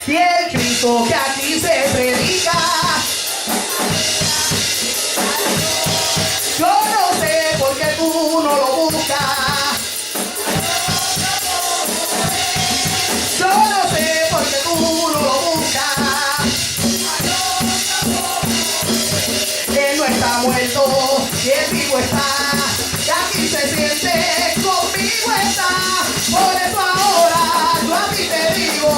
Y el Cristo que aquí se predica, yo no sé por qué tú no lo buscas. Yo no sé por qué tú no lo buscas. Él no está muerto y él vivo está. Y aquí se siente, conmigo está. Por eso ahora yo a ti te digo.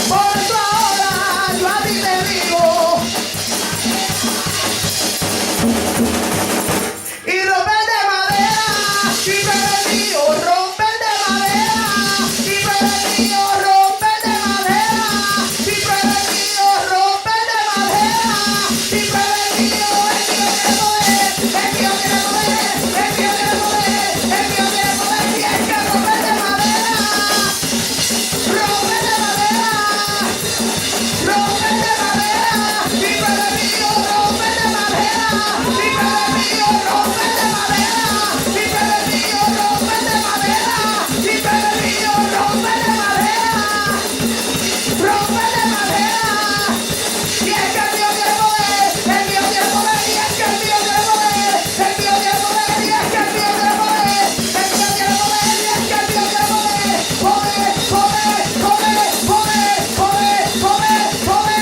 Por eso ahora yo a ti te digo. Y romper de madera, y pero mío, romper de madera, y pero mío, romper de madera, y pero mío, romper de madera, y pero mío, el mío tiene poder, el mío tiene poder, el mío tiene poder, el mío tiene poder, y es que romper de madera, romper de madera, romper de madera, y pero mío, romper de madera, y pero mío, romper de madera, y pero mío, romper de madera, y pero mío, romper de madera, romper de madera, y es que el mío tiene poder, el mío tiene poder, y es que el mío tiene poder, el mío tiene poder, y es que el mío tiene poder, el mío tiene poder, y es que el mío tiene poder, poder, poder, poder, poder, poder, poder, poder,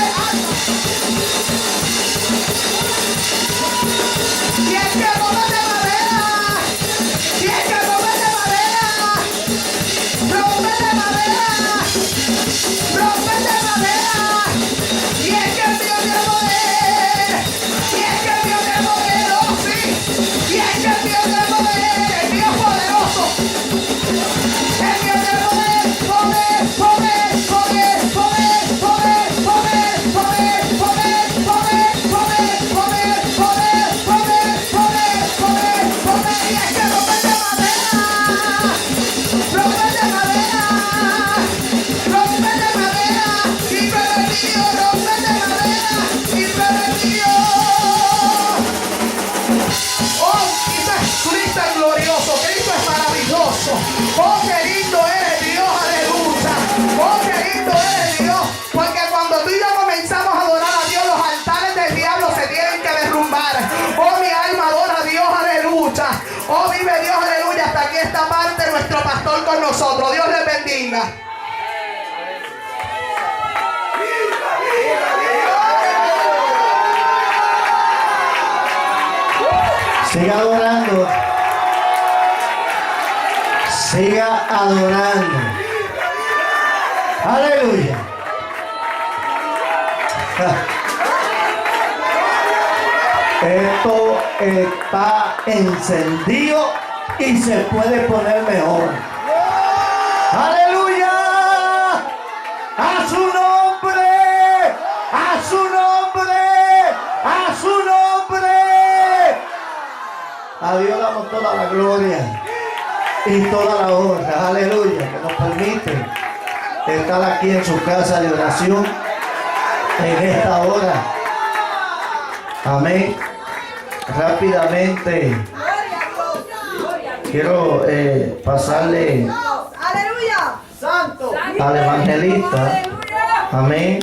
y es que romper de madera, y es que romper de madera, romper de madera, romper de madera, y es que el mío tiene poder, y es que el mío tiene poder, oh sí, y es que el mío tiene poder, el mío es poderoso, el mío tiene poder, poder, poder, poder, poder, poder, poder, poder, poder, poder, poder, poder, poder, poder, poder, poder, poder, y es que romper de madera, romper de madera, romper de madera, y pero el mío, romper de madera, y pero el mío. Oh, Cristo es glorioso, Cristo es maravilloso. Oh, qué lindo eres Dios, aleluya. Oh, qué lindo eres Dios, porque cuando tú y yo comenzamos a adorar a Dios, los altares del diablo se tienen que derrumbar. Oh, mi alma adora a Dios, aleluya. Oh, vive Dios, aleluya. Hasta aquí esta parte, nuestro pastor con nosotros. Dios les bendiga. Siga adorando. Siga adorando. Aleluya. Esto está encendido y se puede poner mejor. Aleluya. A su nombre. A su nombre. A su nombre. A Dios damos toda la gloria y toda la honra, aleluya, que nos permite estar aquí en su casa de oración en esta hora. Amén. Rápidamente quiero pasarle al evangelista. Amén.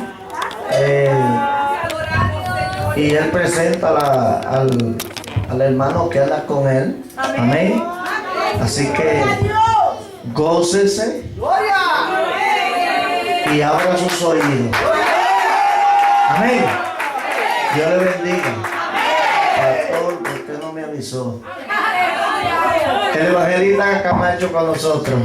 Y él presenta al hermano que anda con él. Amén. Así que gócese y abra sus oídos. Amén. Dios le bendiga. Pastor, ¿por qué no me avisó? El evangelista Camacho con nosotros.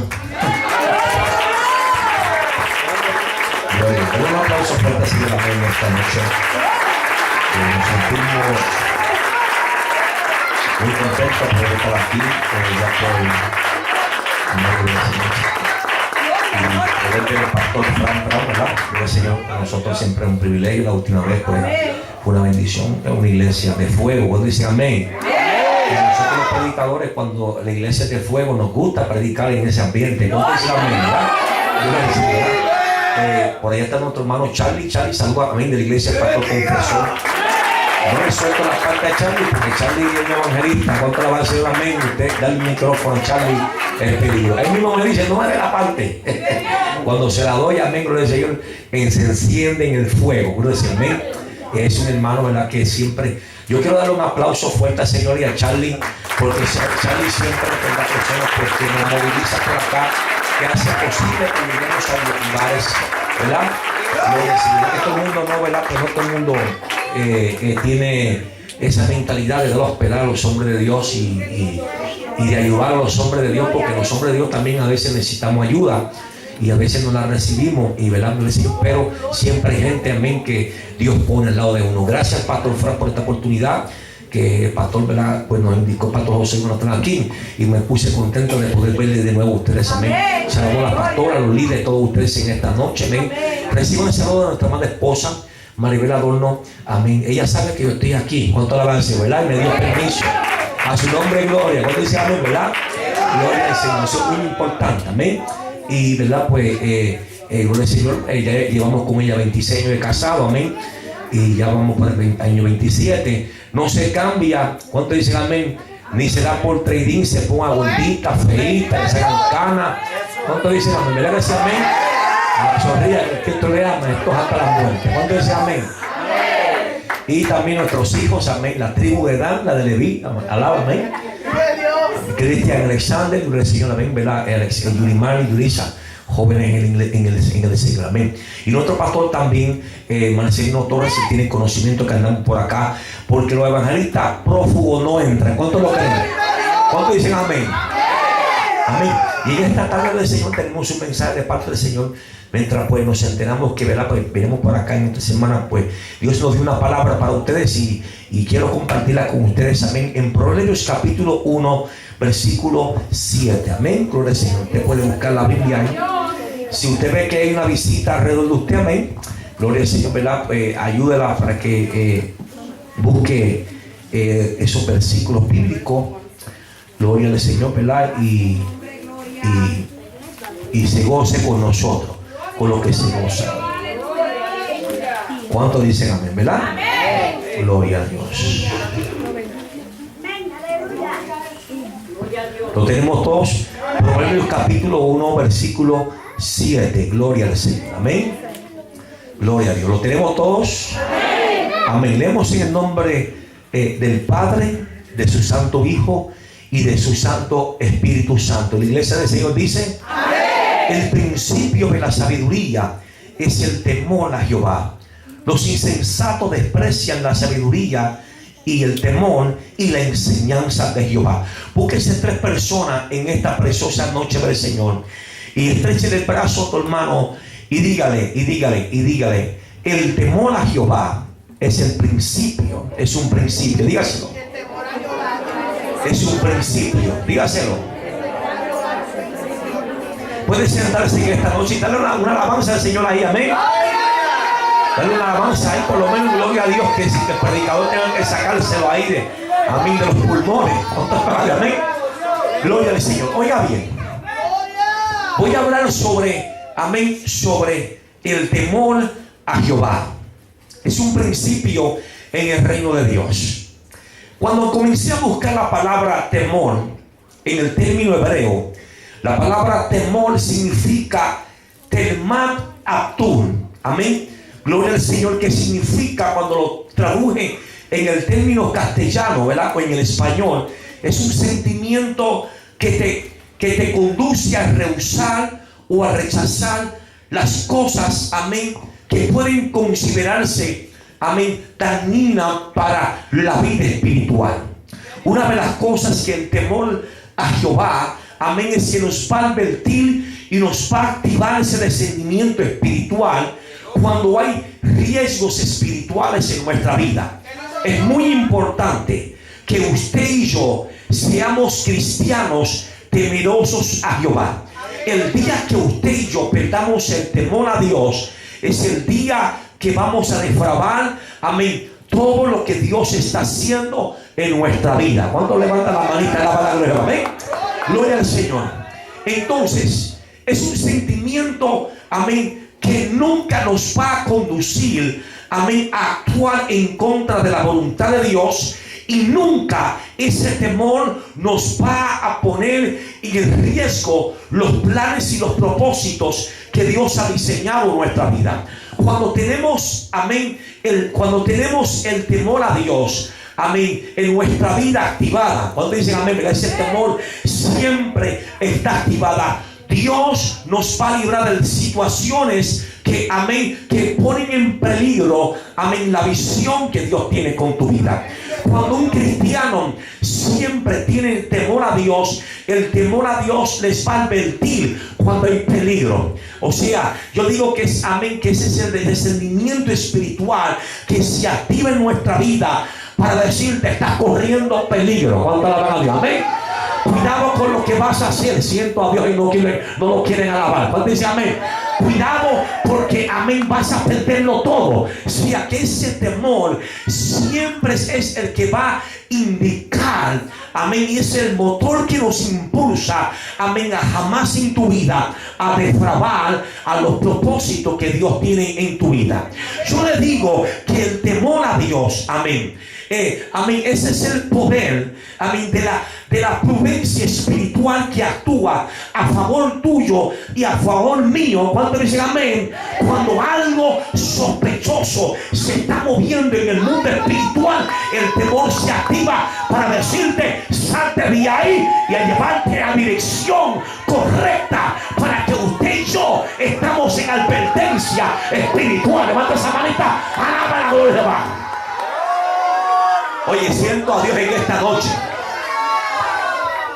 Bueno, con un aplauso fuerte así de la reina esta noche. Nos sentimos muy contentos de poder estar aquí, ya por medio de la Señor. Y poder ver el pastor Frank Brown, ¿verdad? El Señor, para nosotros siempre es un privilegio. La última vez pues, fue una bendición. Es una iglesia de fuego. ¿Cuándo dicen amén? Y a nosotros los predicadores, cuando la iglesia es de fuego, nos gusta predicar en ese ambiente. ¿Cuándo dicen amén? ¿Verdad? Yo le decía, ¿verdad? Por ahí está nuestro hermano Charlie. Charlie, saluda amén de la iglesia del pastor confesor. No le suelto la parte a Charlie, porque Charlie es un evangelista. ¿Cuánto le va a decir amén? Usted da el micrófono a Charlie, el pedido. Él mismo me dice, no me dé la parte. Cuando se la doy, amén, gloria al Señor, se enciende en el fuego, gloria al Señor, amén. Es un hermano, ¿verdad? Que siempre, yo quiero darle un aplauso fuerte al Señor y a Charlie, porque Charlie siempre es la persona que nos moviliza por acá, que hace posible que lleguemos a los lugares, ¿verdad? Que todo el mundo no, ¿verdad? Que no todo el mundo tiene esa mentalidad de dar hospedar a los hombres de Dios y de ayudar a los hombres de Dios, porque los hombres de Dios también a veces necesitamos ayuda y a veces no la recibimos y velando pero siempre hay gente, amén, que Dios pone al lado de uno. Gracias, Pastor Fran, por esta oportunidad que el Pastor, ¿verdad? Pues nos indicó, Pastor José Jonathan aquí, y me puse contento de poder verle de nuevo a ustedes, amén. Saludos a la pastora, a los líderes, todos ustedes en esta noche, amén. Reciban el saludo de nuestra amada esposa Maribel Adorno, amén. Ella sabe que yo estoy aquí. ¿Cuánto alabanza, verdad? Y me dio permiso. A su nombre y gloria. ¿Cuánto dice amén, verdad? Gloria al Señor. Eso es muy importante, amén. Y, verdad, pues, gloria al Señor, llevamos con ella 26 años de casado, amén. Y ya vamos por el año 27. No se cambia. ¿Cuánto dicen amén? Ni se da por trading, se ponga gordita, feita, le sacan cana. ¿Cuánto dicen amén? ¿Verdad que dice amén? Sonría, que esto le ama, esto es hasta la muerte. ¿Cuánto dice amén? Y también nuestros hijos, amén. La tribu de Dan, la de Leví, alaba, amén. Cristian Alexander, el Señor, amén, ¿verdad? Yurimar y Yurisa, jóvenes en el Señor, amén. Y nuestro pastor también, Marcelino Torres, tiene conocimiento que andamos por acá, porque los evangelistas prófugos no entran. ¿Cuántos lo creen? ¿Cuántos dicen amén? Amén. Y en esta tarde del Señor tenemos un mensaje de parte del Señor. Mientras pues nos enteramos que, ¿verdad? Pues venimos por acá en esta semana, pues Dios nos dio una palabra para ustedes y quiero compartirla con ustedes, amén. En Proverbios capítulo 1, versículo 7, amén. Gloria al Señor. Usted puede buscar la Biblia ahí. Si usted ve que hay una visita alrededor de usted, amén, gloria al Señor, ¿verdad? Pues ayúdela para que busque esos versículos bíblicos. Gloria al Señor, ¿verdad? Y se goce con nosotros, con lo que se goza. ¿Cuántos dicen amén, verdad? Amén. Gloria a Dios. Lo tenemos todos. Proverbios capítulo 1, versículo 7. Gloria al Señor. Amén. Gloria a Dios. ¿Lo tenemos todos? Amén. Leemos en el nombre del Padre, de su Santo Hijo y de su Santo Espíritu Santo. La iglesia del Señor dice: amén. El principio de la sabiduría es el temor a Jehová. Los insensatos desprecian la sabiduría y el temor y la enseñanza de Jehová. Búsquese 3 personas en esta preciosa noche del Señor y estreche el brazo a tu hermano y dígale: el temor a Jehová es el principio, es un principio. Dígaselo. Es un principio, dígaselo. Puede sentarse en esta noche y darle una alabanza al Señor ahí, amén. Dale una alabanza ahí, por lo menos, gloria a Dios, que si el predicador tenga que sacárselo ahí de los pulmones. Amén. Gloria al Señor. Oiga bien, voy a hablar sobre el temor a Jehová. Es un principio en el reino de Dios. Cuando comencé a buscar la palabra temor en el término hebreo, la palabra temor significa Telmat Atun. Amén. Gloria al Señor, que significa, cuando lo traduje en el término castellano, ¿verdad? O en el español, es un sentimiento que te conduce a rehusar o a rechazar las cosas, amén, que pueden considerarse, amén, dañinas para la vida espiritual. Una de las cosas que el temor a Jehová, amén, es que nos va a advertir y nos va a activar ese discernimiento espiritual cuando hay riesgos espirituales en nuestra vida. Es muy importante que usted y yo seamos cristianos temerosos a Jehová. El día que usted y yo perdamos el temor a Dios, es el día que vamos a defraudar, amén, todo lo que Dios está haciendo en nuestra vida. ¿Cuánto levanta la manita y alaba la gloria? Amén. Gloria al Señor. Entonces, es un sentimiento, amén, que nunca nos va a conducir, amén, a actuar en contra de la voluntad de Dios Y nunca ese temor nos va a poner en riesgo los planes y los propósitos que Dios ha diseñado en nuestra vida. Cuando tenemos, amén, cuando tenemos el temor a Dios, amén, en nuestra vida activada, cuando dicen amén, ese temor siempre está activada. Dios nos va a librar de situaciones que, amén, que ponen en peligro, amén, la visión que Dios tiene con tu vida. Cuando un cristiano siempre tiene temor a Dios, el temor a Dios les va a advertir cuando hay peligro. O sea, yo digo que es, amén, que ese es el discernimiento espiritual que se activa en nuestra vida para decirte, estás corriendo peligro. ¿Cuánto alaban a Dios? Amén. Cuidado con lo que vas a hacer. Siento a Dios y no lo quieren alabar. ¿Cuánto dice amén? Cuidado porque, amén, vas a perderlo todo. O sea, que ese temor siempre es el que va a indicar, amén, y es el motor que nos impulsa, amén, a jamás en tu vida a defraudar a los propósitos que Dios tiene en tu vida. Yo le digo que el temor a Dios, amén, amén, ese es el poder, amén, de la prudencia espiritual que actúa a favor tuyo y a favor mío. ¿Cuánto dicen amén? Cuando algo sospechoso se está moviendo en el mundo espiritual, el temor se activa para decirte, salte de ahí y a llevarte a dirección correcta, para que usted y yo estamos en advertencia espiritual. Levanta esa manita, alaba la gloria de Dios. Oye, siento a Dios en esta noche.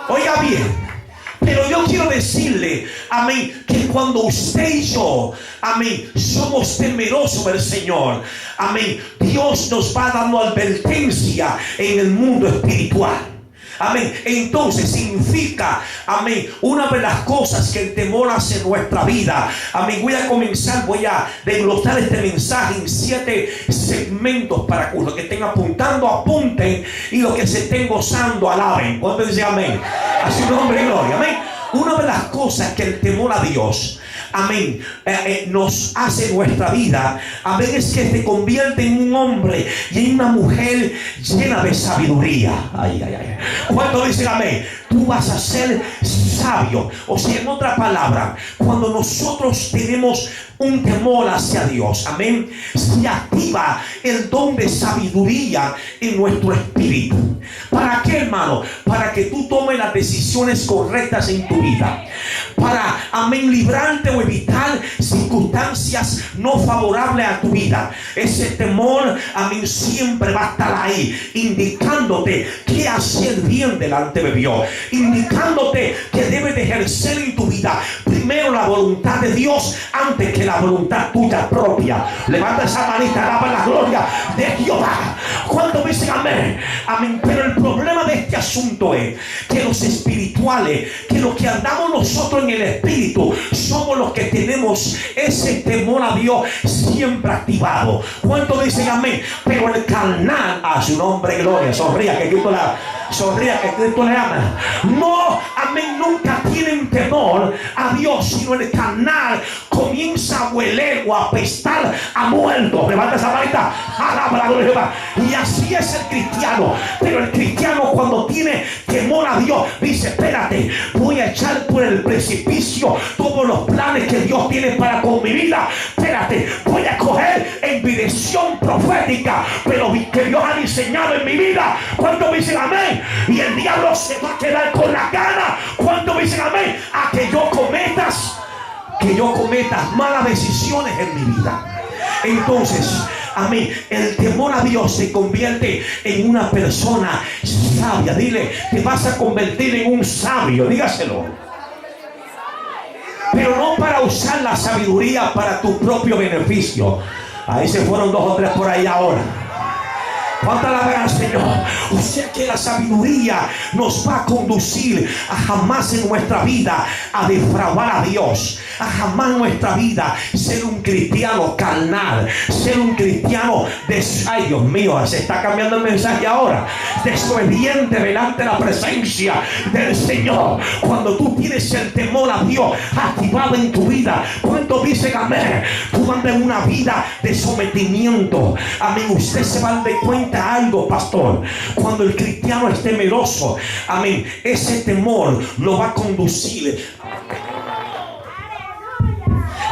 Oiga bien, pero yo quiero decirle, amén, que cuando usted y yo, amén, somos temerosos del Señor, amén, Dios nos va dando advertencia en el mundo espiritual. Amén. Entonces significa, amén, una de las cosas que el temor hace en nuestra vida. Amén. Voy a desglosar este mensaje en 7 segmentos para que los que estén apuntando apunten y los que se estén gozando alaben. ¿Cuánto dice amén? A su nombre y gloria. Amén. Una de las cosas que el temor a Dios, amén, nos hace en nuestra vida, amén, es que te convierte en un hombre y en una mujer llena de sabiduría. Ay, ay, ay. ¿Cuánto dicen amén? Tú vas a ser sabio. O sea, en otra palabra, cuando nosotros tenemos un temor hacia Dios, amén, se activa el don de sabiduría en nuestro espíritu. ¿Para qué, hermano? Para que tú tomes las decisiones correctas en tu vida. Para, amén, librarte o evitar circunstancias no favorables a tu vida. Ese temor, amén, siempre va a estar ahí, indicándote qué hacer bien delante de Dios, indicándote que debes de ejercer en tu vida primero la voluntad de Dios antes que la voluntad tuya propia. Levanta esa manita, alaba la gloria de Jehová. ¿Cuántos dicen amén? Amén. Pero el problema de este asunto es que los espirituales, que los que andamos nosotros en el espíritu, somos los que tenemos ese temor a Dios siempre activado. ¿Cuántos dicen amén? Pero el carnal, a su nombre gloria, sonría que Cristo la sonría que Cristo le ama. No, amén, nunca tienen temor a Dios, sino el carnal comienza a hueler o a apestar a muerto. Levanta esa manita, alaba la gloria de Jehová. Y así es el cristiano. Pero el cristiano, cuando tiene temor a Dios, dice, espérate, voy a echar por el precipicio todos los planes que Dios tiene para con mi vida. Espérate, voy a coger en dirección profética, pero que Dios ha diseñado en mi vida. ¿Cuántos dicen amén? Y el diablo se va a quedar con la gana. ¿Cuántos dicen amén? A que yo cometa malas decisiones en mi vida. Entonces, amén, el temor a Dios se convierte en una persona sabia. Dile, te vas a convertir en un sabio, dígaselo. Pero no para usar la sabiduría para tu propio beneficio. Ahí se fueron 2 o 3 por ahí ahora. ¿Cuánta alabanza al Señor? O sea que la sabiduría nos va a conducir a jamás en nuestra vida a defraudar a Dios, a jamás en nuestra vida ser un cristiano carnal, ser un cristiano ay Dios mío, se está cambiando el mensaje ahora, desobediente delante de la presencia del Señor. Cuando tú tienes el temor a Dios activado en tu vida, ¿cuántos dicen amén, tú andas en una vida de sometimiento, amén, usted se va a dar cuenta algo, pastor. Cuando el cristiano es temeroso, amén, ese temor lo va a conducir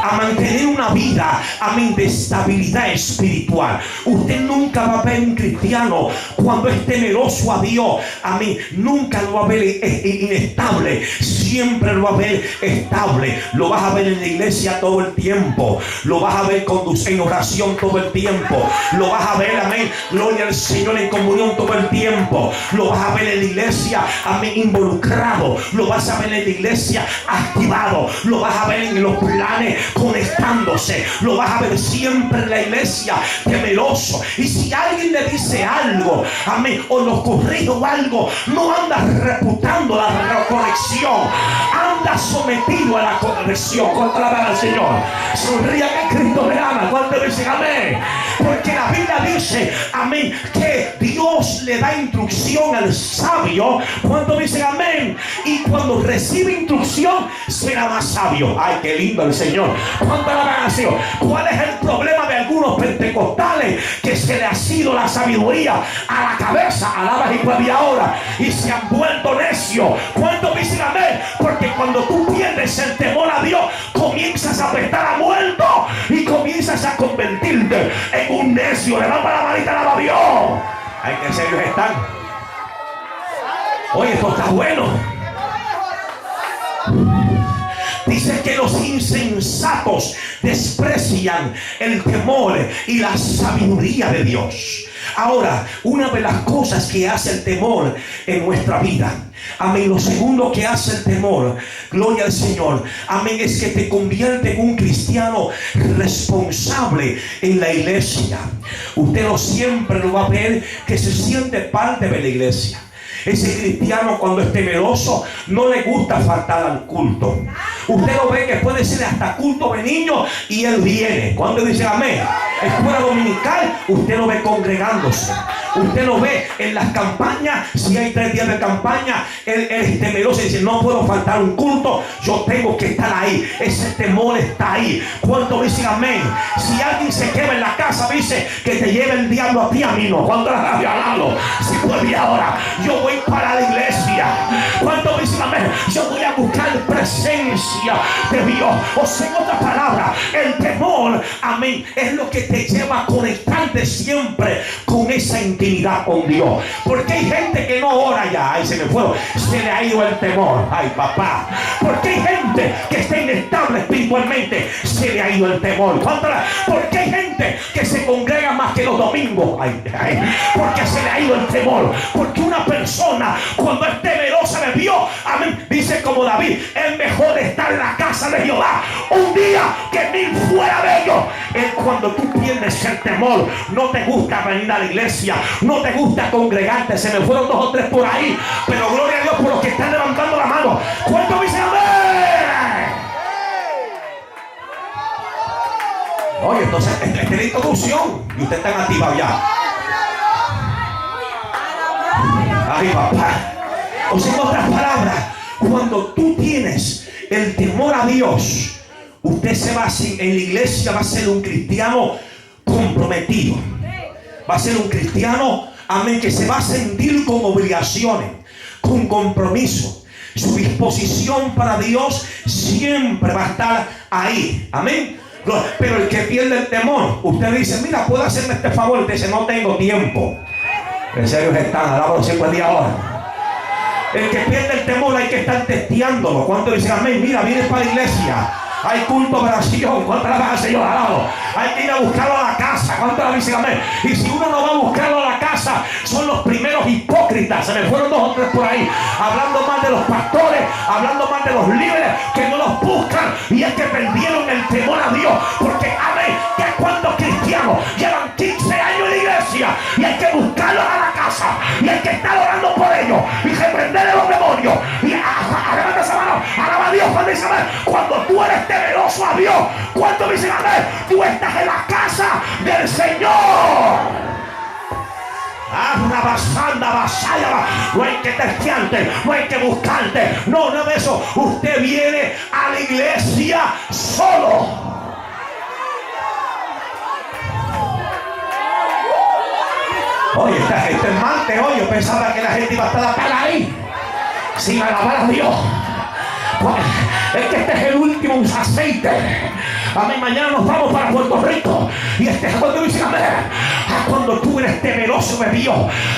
a mantener una vida, amén, de estabilidad espiritual. Usted nunca va a ver un cristiano cuando es temeroso a Dios, amén, nunca lo va a ver inestable, siempre lo va a ver estable. Lo vas a ver en la iglesia todo el tiempo, lo vas a ver en oración todo el tiempo, lo vas a ver, amén, gloria al Señor, en comunión todo el tiempo, lo vas a ver en la iglesia, amén, involucrado, lo vas a ver en la iglesia activado, lo vas a ver en los planes conectándose, lo vas a ver siempre en la iglesia temeroso. Y si alguien le dice algo, amén, o lo corrige o algo, no anda reputando la corrección, anda sometido a la corrección. ¿Cuánto la al Señor? Sonríe que Cristo le ama. ¿Cuánto dicen amén? Porque la Biblia dice, amén, que Dios le da instrucción al sabio. ¿Cuánto dicen amén? Y cuando recibe instrucción será más sabio. Ay, qué lindo el Señor. ¿Cuánto alaban al Señor? ¿Cuál es el problema de algunos pentecostales? Que se le ha sido la sabiduría a la cabeza, alabas y puebla ahora, y se han vuelto necios. ¿Cuánto dicen amén? Porque cuando tú pierdes el temor a Dios, comienzas a prestar a muerto y comienzas a convertirte en un necio. Levanta la manita, alaba a Dios. Ay, que serios están. Oye, esto está bueno. Dice que los insensatos desprecian el temor y la sabiduría de Dios. Ahora, una de las cosas que hace el temor en nuestra vida, amén, lo segundo que hace el temor, gloria al Señor, amén, es que te convierte en un cristiano responsable en la iglesia. Usted no siempre lo va a ver que se siente parte de la iglesia. Ese cristiano, cuando es temeroso, no le gusta faltar al culto. Usted lo ve que puede ser hasta culto de niños y él viene. Cuando dice amén, escuela dominical, usted lo ve congregándose. Usted lo ve en las campañas. Si hay 3 días de campaña, él es temeroso y dice, no puedo faltar un culto, yo tengo que estar ahí. Ese temor está ahí. ¿Cuánto dicen amén? Si alguien se queda en la casa, dice que te lleve el diablo a ti, a mí no. ¿Cuánto la había hablado? Si puede ahora, yo voy para la iglesia. ¿Cuánto dicen amén? Yo voy a buscar presencia de Dios. O sea, en otra palabra, el temor, amén, es lo que te lleva a conectarte siempre con esa intimidad con Dios. Porque hay gente que no ora ya. Ay, se me fue. Se le ha ido el temor. Ay, papá. Porque hay gente que está inestable espiritualmente. Se le ha ido el temor. Porque hay gente que se congrega más que los domingos. Ay, ay. Porque se le ha ido el temor. Porque una persona, cuando es temerosa de Dios, amén, dice como David, es mejor estar en la casa de Jehová un día que 1000 fuera de ellos. Es cuando tú pierdes el temor. No te gusta venir a la iglesia, no te gusta congregarte. Se me fueron 2 o 3 por ahí, pero gloria a Dios por los que están levantando la mano. ¿Cuánto dicen amén? Oye, entonces esta es introducción y ustedes están activados ya. Ay, papá. O sea, en otras palabras, cuando tú tienes el temor a Dios, usted se va a ser, en la iglesia va a ser un cristiano comprometido. Va a ser un cristiano, amén, que se va a sentir con obligaciones, con compromiso. Su disposición para Dios siempre va a estar ahí. Amén. Pero el que pierde el temor, usted dice, mira, ¿puedo hacerme este favor? Usted dice, no tengo tiempo. En serio están, alabado siempre día ahora. El que pierde el temor hay que estar testeándolo. ¿Cuánto dicen amén? Mira, vienes para la iglesia, hay culto de oración. ¿Cuánto la va al Señor? Alabado. Hay que ir a buscarlo a la casa. ¿Cuánto la dicen amén? Y si uno no va a buscarlo a la casa, son los primeros hipócritas. Se me fueron 2 o 3 por ahí, hablando más de los pastores, hablando más de los líderes que no los buscan. Y es que perdieron el temor a Dios. Porque amén, que cuántos cristianos llevan 15 años en la iglesia y hay que buscarlos a la casa y hay que estar orando por ellos y reprenderle los demonios y levanta esa mano, alaba a Dios. Cuando dice amén, cuando tú eres temeroso a Dios, cuando dicen amén, tú estás en la casa del Señor. No hay que testearte, no hay que buscarte, no, nada de eso. Usted viene a la iglesia solo. Esto es martes hoy. Yo pensaba que la gente iba a estar apagada ahí, sin alabar a Dios. Es que este es el último aceite. Amén. Mañana nos vamos para Puerto Rico. Y este es cuando dicen amén. Cuando tú eres temeroso de Dios,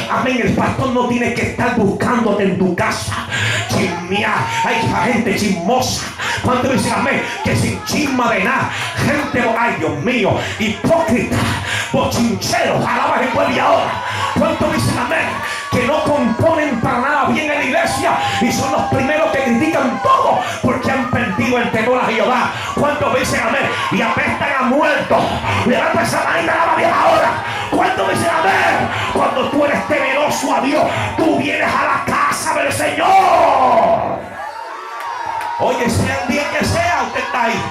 amén, el pastor no tiene que estar buscándote en tu casa. Chismear. Hay gente chismosa. Cuando dicen amén, que sin chisma de nada. Gente, ay Dios mío, hipócrita, bochincheros, alabas en buen y ahora. ¿Cuánto dicen amén? Que no componen para nada bien en la iglesia y son los primeros que critican todo porque han perdido el temor a Jehová. ¿Cuántos dicen amén? Y apestan a muertos. Levanta esa manita, alaba a Dios ahora. ¿Cuántos dicen amén? Cuando tú eres temeroso a Dios, tú vienes a la casa del Señor. Oye, sea el día que sea, usted está ahí.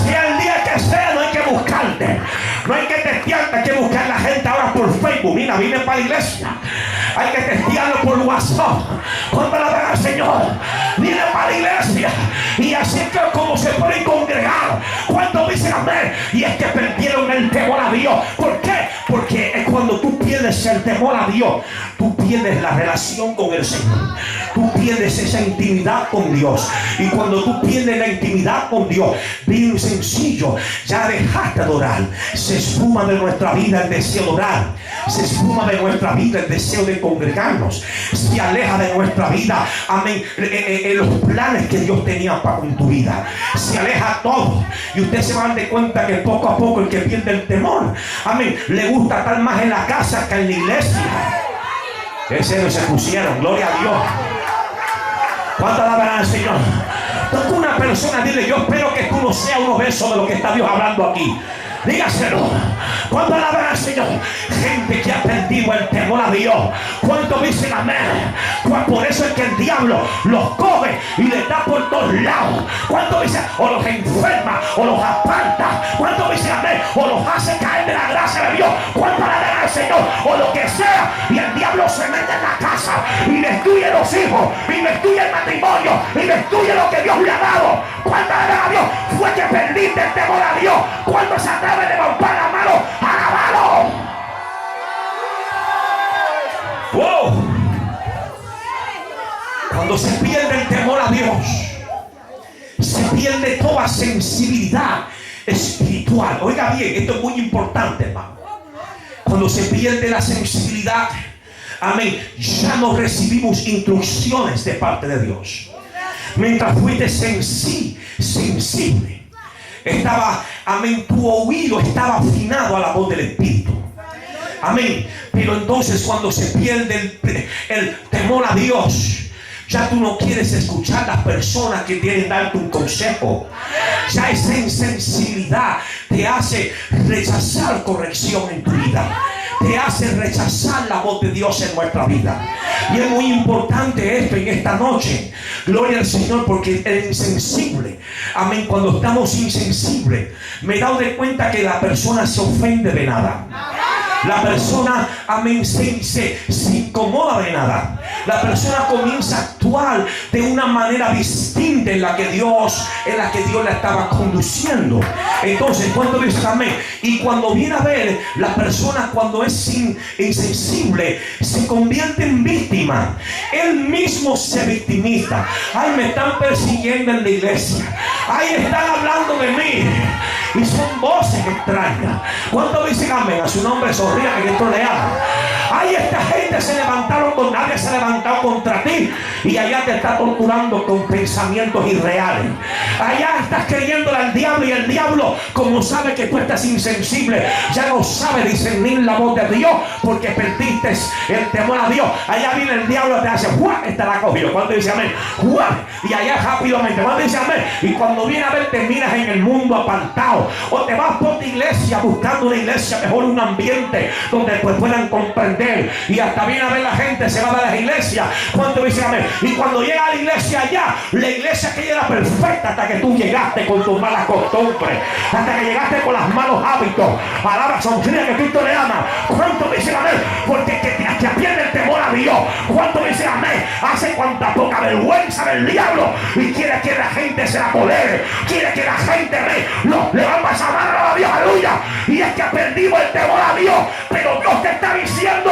Sea el día que sea, no hay que buscarte. No hay que testearte, hay que buscar a la gente ahora por Facebook. Mira, viene para la iglesia. Hay que testearlo por WhatsApp. Cuando la ven al Señor, viene para la iglesia. Y así es que como se pueden congregar. ¿Cuántos dicen amén? Y es que perdieron el temor a Dios. ¿Por qué? Porque es cuando tú pierdes el temor a Dios, tú pierdes la relación con el Señor. Tú pierdes esa intimidad con Dios. Y cuando tú pierdes la intimidad con Dios, bien sencillo, ya dejaste de orar. Se esfuma de nuestra vida el deseo de orar. Se esfuma de nuestra vida el deseo de congregarnos. Se aleja de nuestra vida, amén, los planes que Dios tenía para tu vida. Se aleja todo. Y usted se va a dar cuenta que poco a poco el que pierde el temor, amén, le gusta estar más en la casa que en la iglesia. Ese no se pusieron, gloria a Dios. ¿Cuánto alaban al Señor? Toca una persona, dile, yo espero que tú no seas uno de esos de lo que está Dios hablando aquí. Dígaselo. ¿Cuánto alaban al Señor? Gente que ha perdido el temor a Dios. ¿Cuánto dicen amén? Por eso es que el diablo los coge y les da por todos lados. ¿Cuánto dicen? O los enferma o los aparta. ¿Cuánto dicen amén? O los hace caer de la gracia de Dios. ¿Cuánto alaban al Señor? O lo que sea. Y el diablo se mete en la casa y destruye los hijos, y destruye el matrimonio, y destruye lo que Dios le ha dado. ¿Cuánto alaban a Dios? Fue que perdiste el temor a Dios. ¿Cuánto se atreve a levantar la mano? ¡Alábalo! ¡Wow! Cuando se pierde el temor a Dios, se pierde toda sensibilidad espiritual. Oiga bien, esto es muy importante, hermano. Cuando se pierde la sensibilidad, amén, ya no recibimos instrucciones de parte de Dios. Mientras fuiste sensible, estaba, amén, tu oído estaba afinado a la voz del Espíritu. Amén. Pero entonces cuando se pierde el temor a Dios, ya tú no quieres escuchar a las personas que quieren darte un consejo. Ya esa insensibilidad te hace rechazar corrección en tu vida. Te hace rechazar la voz de Dios en nuestra vida. Y es muy importante esto en esta noche. Gloria al Señor, porque el insensible, amén, cuando estamos insensibles, me he dado de cuenta que la persona se ofende de nada. La persona, amén, se incomoda de nada. La persona comienza a actuar de una manera distinta en la que Dios la estaba conduciendo. Entonces, cuando dice amén, y cuando viene a ver, la persona cuando es insensible se convierte en víctima. Él mismo se victimiza. Ay, me están persiguiendo en la iglesia. Ay, están hablando de mí. Y son voces extrañas. ¿Cuánto dicen amén? A su nombre sonría que esto le ama. Ay, esta gente se levantaron con nadie, se ha levantado contra ti. Y allá te está torturando con pensamientos irreales. Allá estás creyéndole al diablo, y el diablo, como sabe que tú estás insensible, ya no sabe discernir la voz de Dios, porque perdiste el temor a Dios. Allá viene el diablo y te hace ¡juá! Esta la cogió. ¿Cuánto dice amén? ¡Juá! Y allá rápidamente, ¿cuánto dice amén? Y cuando viene a ver, te miras en el mundo apartado, o te vas por tu iglesia buscando una iglesia mejor, un ambiente donde pues puedan comprender. Y hasta viene a ver la gente, se va de las iglesias. ¿Cuánto dice amén? Y cuando llega a la iglesia allá, la iglesia que era perfecta hasta que tú llegaste con tus malas costumbres, hasta que llegaste con los malos hábitos. Palabra sonríe que Cristo le ama. ¿Cuánto dice amén? Porque que pierde el temor a Dios. ¿Cuánto dice amén? Hace cuanta poca vergüenza del diablo y quiere que la gente se la apodere, quiere que la gente le va a pasar a Dios, aleluya. Y es que ha perdido el temor a Dios, pero Dios te está diciendo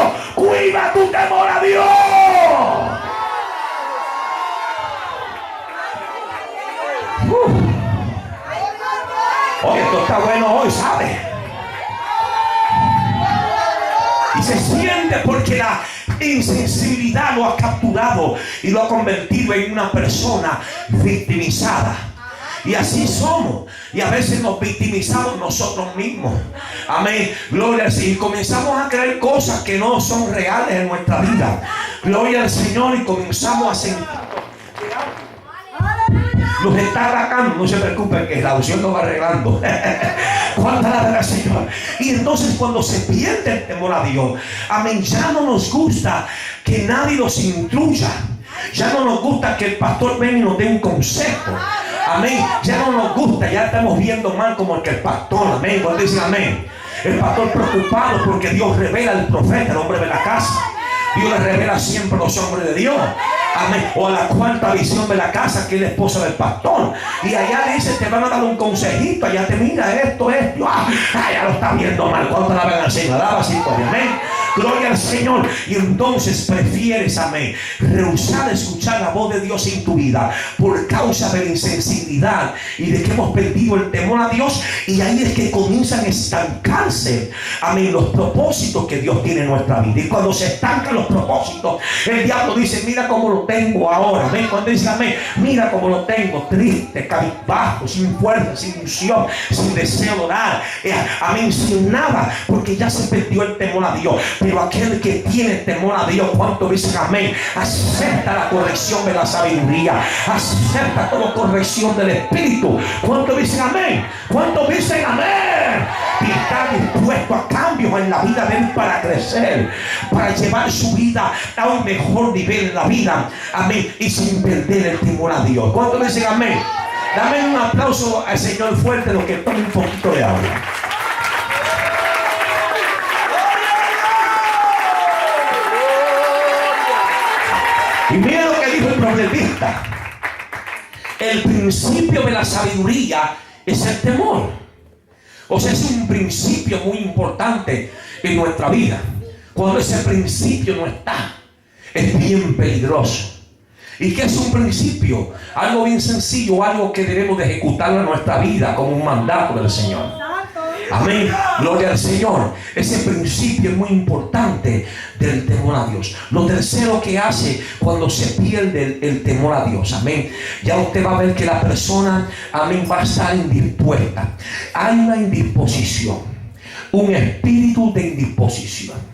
Oye, esto está bueno hoy, ¿sabe? Y se siente porque la insensibilidad lo ha capturado y lo ha convertido en una persona victimizada. Y así somos. Y a veces nos victimizamos nosotros mismos. Amén. Gloria al Señor. Y comenzamos a creer cosas que no son reales en nuestra vida. Gloria al Señor. Y comenzamos a sentir. Nos está atacando. No se preocupen que la unción lo va arreglando. ¿Cuánta la verdad, Señor? Y entonces cuando se pierde el temor a Dios, amén, ya no nos gusta que nadie nos instruya. Ya no nos gusta que el pastor venga y nos dé un consejo. Amén. Ya no nos gusta, ya estamos viendo mal como el que el pastor. Amén. Cuando dicen amén. El pastor preocupado porque Dios revela al profeta, el hombre de la casa. Dios le revela siempre a los hombres de Dios. Amén. O a la cuarta visión de la casa, que es la esposa del pastor. Y allá le dice, te van a dar un consejito. Allá te mira esto. Ya lo está viendo mal. ¿Cuánto la ven al Señor? Alaba así, pues, amén. Gloria al Señor. Y entonces prefieres, amén, rehusar escuchar la voz de Dios en tu vida por causa de la insensibilidad y de que hemos perdido el temor a Dios. Y ahí es que comienzan a estancarse, amén, los propósitos que Dios tiene en nuestra vida. Y cuando se estancan los propósitos, el diablo dice, mira cómo lo tengo ahora. Amén. Cuando dice amén, mira cómo lo tengo, triste, cabizbajo, sin fuerza, sin unción, sin deseo de orar, amén, sin nada, porque ya se perdió el temor a Dios. Pero aquel que tiene temor a Dios, ¿cuánto dicen amén? Acepta la corrección de la sabiduría, acepta toda corrección del Espíritu. ¿Cuánto dicen amén? ¿Cuánto dicen amén? Y está dispuesto a cambios en la vida de él para crecer, para llevar su vida a un mejor nivel en la vida, amén, y sin perder el temor a Dios. ¿Cuánto dicen amén? Dame un aplauso al Señor fuerte, lo que tome un poquito de agua. Y mira lo que dijo el proverbista. El principio de la sabiduría es el temor. O sea, es un principio muy importante en nuestra vida. Cuando ese principio no está, es bien peligroso. ¿Y qué es un principio? Algo bien sencillo, algo que debemos de ejecutar en nuestra vida como un mandato del Señor. Amén. Gloria al Señor. Ese principio es muy importante del temor a Dios. Lo tercero que hace cuando se pierde el temor a Dios, amén, ya usted va a ver que la persona, amén, va a estar indispuesta. Hay una indisposición, un espíritu de indisposición.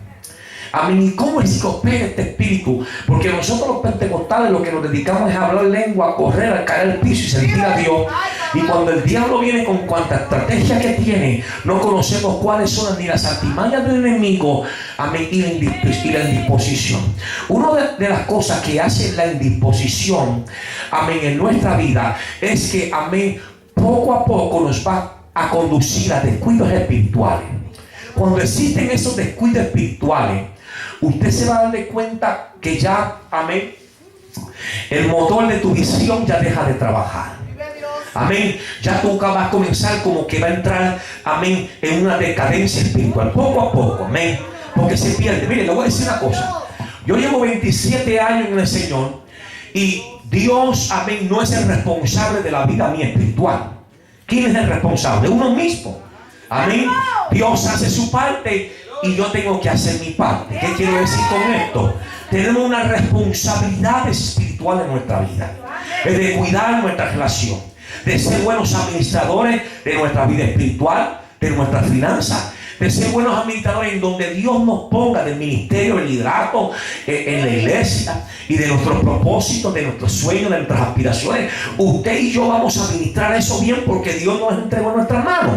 Amén. ¿Y cómo es que opera este espíritu? Porque nosotros los pentecostales lo que nos dedicamos es a hablar lengua, a correr, a caer al piso y sentir a Dios. Y cuando el diablo viene con cuanta estrategia que tiene, no conocemos cuáles son ni las artimañas del enemigo, amén, y la indisposición. Una de las cosas que hace la indisposición, amén, en nuestra vida es que, amén, poco a poco nos va a conducir a descuidos espirituales. Cuando existen esos descuidos espirituales, usted se va a dar cuenta que ya, amén, el motor de tu visión ya deja de trabajar. Amén. Ya tú vas a comenzar como que va a entrar, amén, en una decadencia espiritual. Poco a poco, amén. Porque se pierde. Mire, le voy a decir una cosa. Yo llevo 27 años en el Señor y Dios, amén, no es el responsable de la vida mía espiritual. ¿Quién es el responsable? Uno mismo. Amén. Dios hace su parte y yo tengo que hacer mi parte. ¿Qué quiero decir con esto? Tenemos una responsabilidad espiritual en nuestra vida. Es de cuidar nuestra relación, de ser buenos administradores de nuestra vida espiritual, de nuestras finanzas, de ser buenos administradores en donde Dios nos ponga, del ministerio, el liderato en la iglesia, y de nuestros propósitos, de nuestros sueños, de nuestras aspiraciones. Usted y yo vamos a administrar eso bien porque Dios nos entregó en nuestras manos.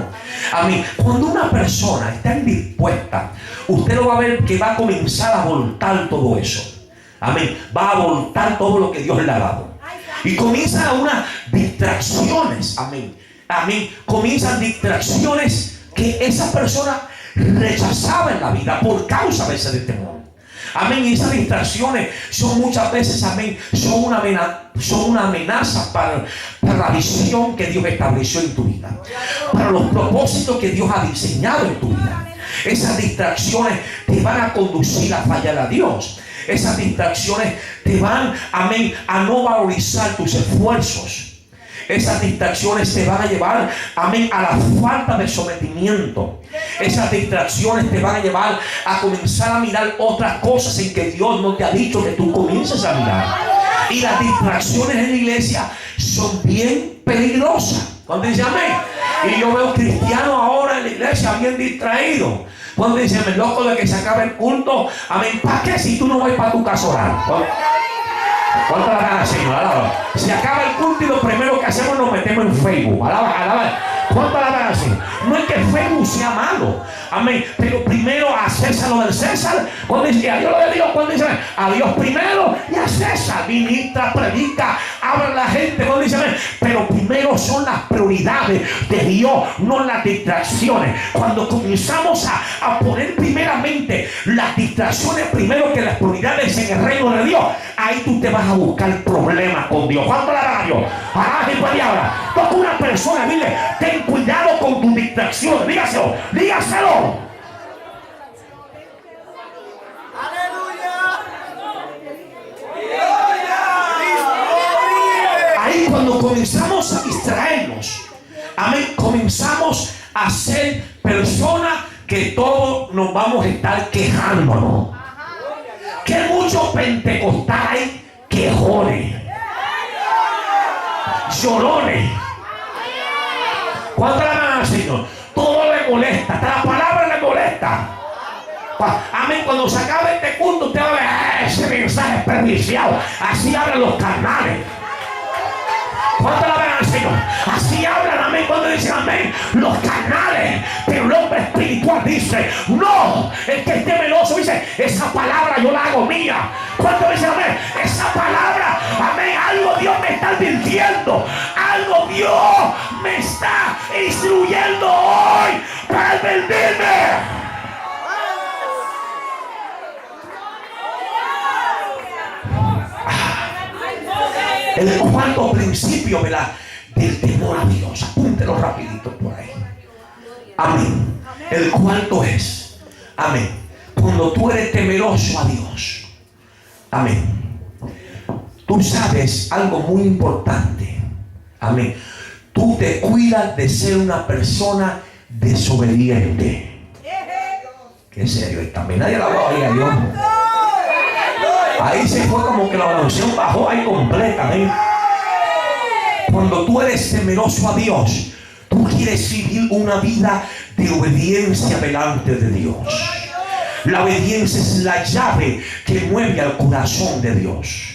Amén. Cuando una persona está indispuesta, usted lo va a ver que va a comenzar a voltar todo eso. Amén. Va a voltar todo lo que Dios le ha dado. Y comienzan unas distracciones. Amén. Amén. Comienzan distracciones que esa persona rechazaba en la vida por causa de ese temor. Amén. Y esas distracciones son muchas veces, amén, son una amenaza para la visión que Dios estableció en tu vida, para los propósitos que Dios ha diseñado en tu vida. Esas distracciones te van a conducir a fallar a Dios. Esas distracciones te van, amén, a no valorizar tus esfuerzos. Esas distracciones te van a llevar, amén, a la falta de sometimiento. Esas distracciones te van a llevar a comenzar a mirar otras cosas en que Dios no te ha dicho que tú comiences a mirar. Y las distracciones en la iglesia son bien peligrosas. Cuando dice amén. Y yo veo cristianos ahora en la iglesia bien distraídos. Cuando dicen, loco de que se acabe el culto, amén, ¿para qué si tú no vas para tu casa a orar? ¿Cuánto la gana, Señor? Alaba. Se acaba el culto y lo primero que hacemos nos metemos en Facebook. Alaba, alaba. ¿Cuánto la gana, Señor? No es que Facebook sea malo, amén, pero primero a César lo del César. Cuando dice a Dios lo de Dios, cuando dice a Dios primero y a César, ministra, predica, habla a la gente. Cuando dice amén, pero primero son las prioridades de Dios, no las distracciones. Cuando comenzamos a poner primeramente las distracciones primero que las prioridades en el reino de Dios, ahí tú te vas a buscar problemas con Dios. ¿Cuánto la gana Dios? Ahora, toca una persona, dile, ten cuidado con tu distracción. Dígaselo, dígaselo. Ahí cuando comenzamos a distraernos, amén, comenzamos a ser personas que todos nos vamos a estar quejándonos. Que muchos pentecostales quejones, llorones. ¿Cuánto la gana, Señor? Todo le molesta, hasta la palabra le molesta. Amén. Cuando se acabe este culto, usted va a ver ese mensaje desperdiciado. Así hablan los carnales. ¿Cuánto la gana, Señor? Así hablan, amén. Cuando dicen amén, los carnales. Pero el hombre espiritual dice, no, el que esté meloso dice, esa palabra yo la hago mía. ¿Cuánto dicen amén? Esa palabra, amén, algo Dios me está advirtiendo, algo Dios me está instruyendo hoy para advertirme. El cuarto principio, ¿verdad?, del temor a Dios. Apúntelo rapidito por ahí. Amén. El cuarto es, amén, cuando tú eres temeroso a Dios, amén, tú sabes algo muy importante. Amén. Tú te cuidas de ser una persona desobediente. Qué serio es también. Nadie la va a oír a Dios. Ahí se fue como que la oración bajó ahí completa. ¿Eh? Cuando tú eres temeroso a Dios, tú quieres vivir una vida de obediencia delante de Dios. La obediencia es la llave que mueve al corazón de Dios.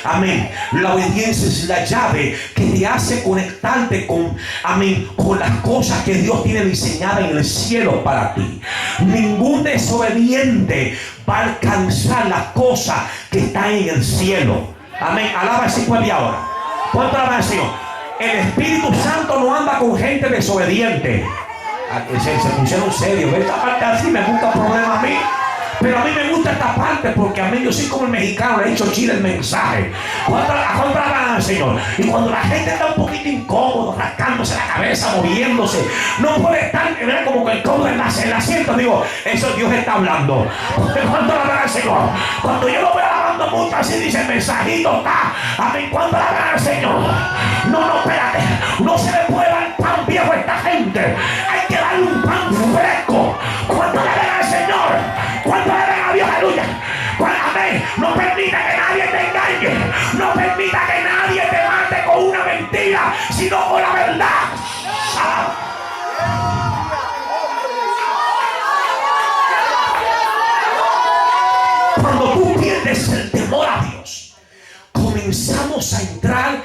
Amén. La obediencia es la llave que te hace conectarte con, amén, con las cosas que Dios tiene diseñadas en el cielo para ti. Ningún desobediente va a alcanzar las cosas que están en el cielo. Amén. Alaba ese pueblo ahora. ¿Cuánto alaba al Señor? El Espíritu Santo no anda con gente desobediente. Se pusieron serios. Esta parte así me gusta problema a mí. Pero a mí me gusta esta parte porque a mí yo soy como el mexicano, le he hecho chile el mensaje. Contra Señor. Y cuando la gente está un poquito incómodo, rascándose la cabeza, moviéndose, no puede estar como que el cómodo en el asiento. Digo, eso Dios está hablando. Cuando la Señor, cuando yo lo veo alabando mucho, así dice el mensajito, está. A mí, cuando la Señor, no, espérate, no se le puede dar pan viejo a esta gente. Hay que darle un pan fresco. Cuando la Señor, cuando le den a Dios, aleluya. Amén. No permita que nadie te engañe. No permita que nadie te mate con una mentira, sino con la verdad. Cuando tú pierdes el temor a Dios, comenzamos a entrar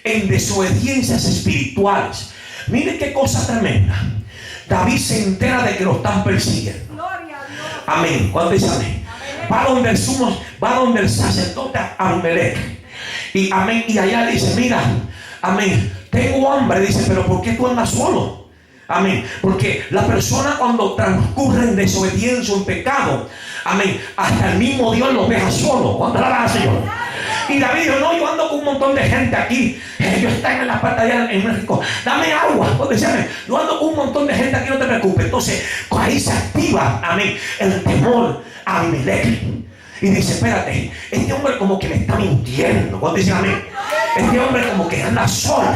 en desobediencias espirituales. Mire qué cosa tremenda. David se entera de que lo están persiguiendo. Amén. ¿Cuándo dice amén? Va donde el sacerdote Abimelech. Y amén. Y allá dice, mira, amén, tengo hambre. Dice, pero ¿por qué tú andas solo? Amén. Porque la persona cuando transcurre en desobediencia o en pecado, amén, hasta el mismo Dios lo deja solo. ¿Cuánto la da, Señor? Y David dijo, no, yo ando con un montón de gente aquí. Ellos están en la parte allá en México. Dame agua. Yo ando con un montón de gente aquí, no te preocupes. Entonces, ahí se activa, amén, el temor a Abimelech. Y dice, espérate, este hombre como que me está mintiendo. Cuando dicen amén, este hombre como que anda solo.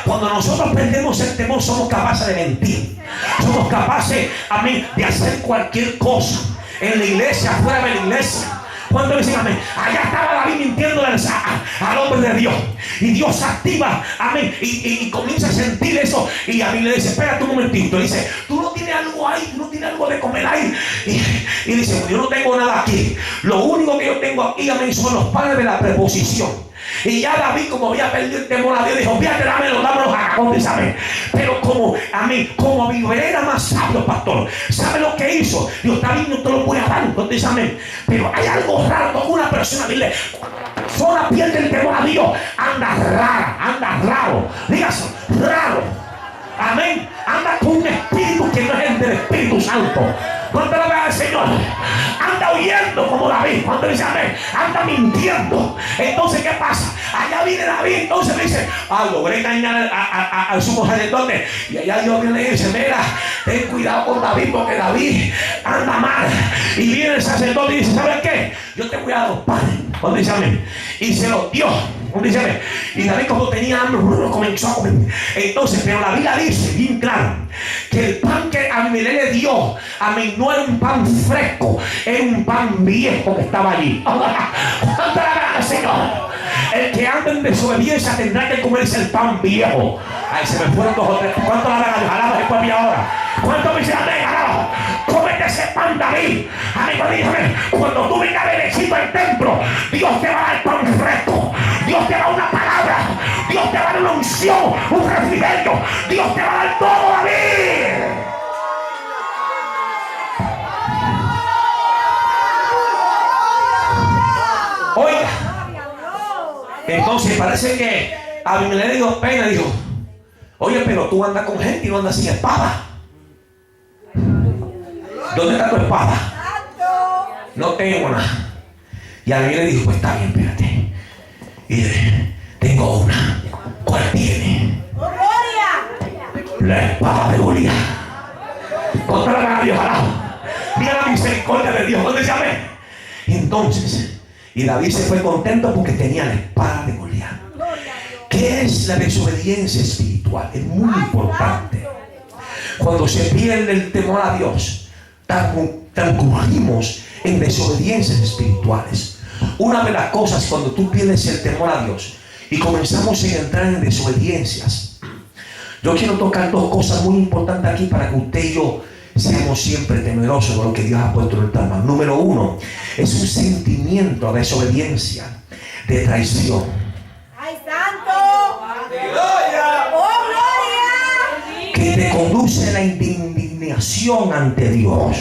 Cuando nosotros perdemos el temor, somos capaces de mentir. Somos capaces, amén, de hacer cualquier cosa. En la iglesia, fuera de la iglesia. ¿Cuánto dicen amén? Allá estaba David mintiendo al hombre de Dios. Y Dios activa, amén. Y comienza a sentir eso. Y a mí le dice, espérate un momentito. Le dice, tú no tienes algo ahí, tú no tienes algo de comer ahí. Y dice, yo no tengo nada aquí. Lo único que yo tengo aquí, amén, son los panes de la preposición. Y ya David, como había perdido el temor a Dios, dijo, fíjate, dámelos a Gacaón, ¿sabes? Pero como Abimelech era más sabio, pastor, ¿sabe lo que hizo? Dios, está bien, no te lo voy a dar, entonces, amén. Pero hay algo raro con una persona, dile, cuando la persona pierde el temor a Dios, anda raro, dígase, raro, amén. Anda con un espíritu que no es el del Espíritu Santo. Cuando la vea al Señor, anda huyendo como David. Cuando dice amén, anda mintiendo. Entonces, ¿qué pasa? Allá viene David, entonces le dice, logré engañar al sumo sacerdote. Y allá Dios viene y le dice, mira, ten cuidado con David, porque David anda mal. Y viene el sacerdote y dice, ¿sabes qué? Yo te voy a dar los panes. Cuando dice amén, y se los dio. Y David, como tenía hambre, comenzó a comer. Entonces, pero la Biblia dice bien claro que el pan que Abimelech le dio, amén, no era un pan fresco, era un pan viejo que estaba allí. ¿Cuánto la Señor? El que anda en desobediencia tendrá que comerse el pan viejo. Ay, se me fueron 2 o 3. ¿Cuánto la hagan? Alaba después de mí ahora. ¿Cuánto me dicen amén? Alaba. Cómete ese pan, David. Amigo, dígame, cuando tú vengas bendecido al templo, Dios te va a dar pan fresco. Dios te va a dar una palabra. Dios te va a dar una unción, un refrigerio. Dios te va a dar todo, David. Oiga. Entonces parece que Abimelech le dio pena y dijo, oye, pero tú andas con gente y no andas sin espada. ¿Dónde está tu espada? No tengo nada. Y Abimelech le dijo, pues está bien, espérate. Y dice, tengo una. ¿Cuál tiene? La espada de Goliat. Contra la Dios alado. Mira la misericordia de Dios. ¿Dónde se amén? Entonces, y David se fue contento porque tenía la espada de Goliat. ¿Qué es la desobediencia espiritual? Es muy importante. Cuando se pierde el temor a Dios, transcurrimos en desobediencias espirituales. Una de las cosas cuando tú pierdes el temor a Dios y comenzamos a entrar en desobediencias, yo quiero tocar 2 cosas muy importantes aquí para que usted y yo seamos siempre temerosos de lo que Dios ha puesto en nuestras manos. Número 1, es un sentimiento de desobediencia, de traición. ¡Ay, santo! ¡Gloria! ¡Oh, gloria! Que te conduce a la indignación ante Dios.